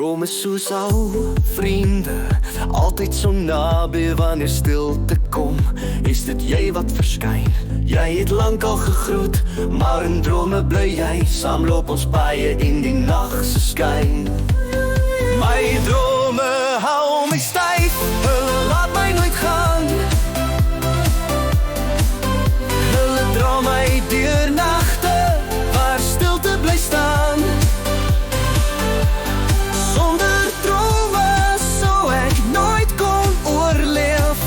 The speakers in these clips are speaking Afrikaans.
drome soos ou vriende, altyd so naby wanneer stilte kom. Is dit jy wat verskyn? Jy het lank al gegroet, maar in drome bly jy. Saam loop ons paaie in die nag se skyn. My drome hou my styf, hulle laat my nooit gaan. Hulle dra my deur nagte waar stilte bly staan. Sonder drome sou ek nooit kon oorleef.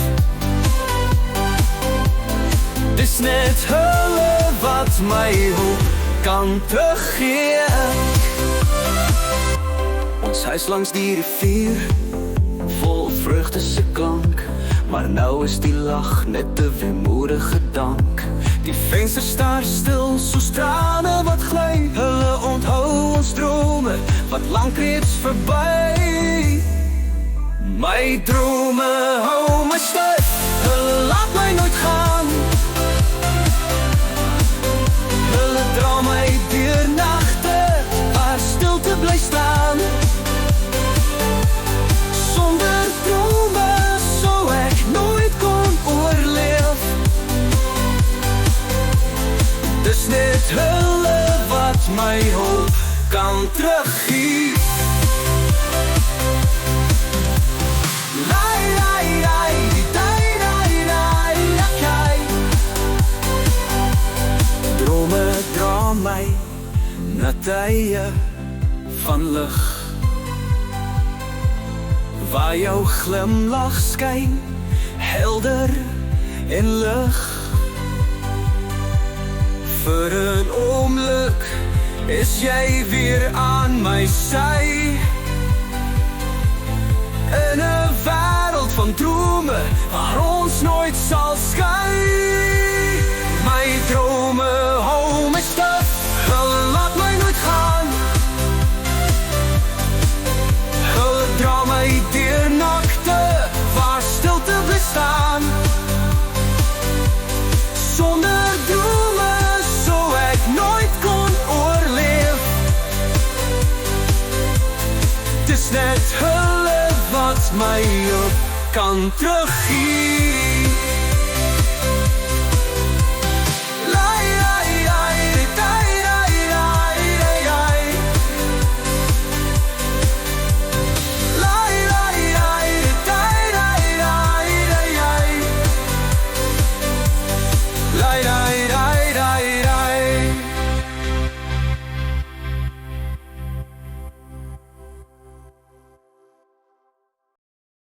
Dis net hulle wat my hoop kan teruggee. Ons huis langs die rivier, vol vreugde se klank, maar nou is die lag net 'n weemoedige dank. Die venster staar stil soos trane wat gly. Hulle onthou ons drome wat lank reeds verby. My drome hou my styf, hulle laat my nooit gaan. Hulle dra my deur nagte waar stilte bly staan. Sonder drome sou ek nooit kon oorleef. Dis net hulle wat my hoop kan teruggee. Drome dra my na tye van lig, waar jou glimlach skyn, helder en lig. Vir 'n oomblik is jy weer aan my sy. In 'n wêreld van drome waar ons nooit sal skei. My drome hou my styf, hulle laat my nooit gaan. Hulle dra my deur nagte waar stilte bly staan. Sonder drome sou ek nooit kon oorleef. Dis net hulle wat my hoop kan teruggee.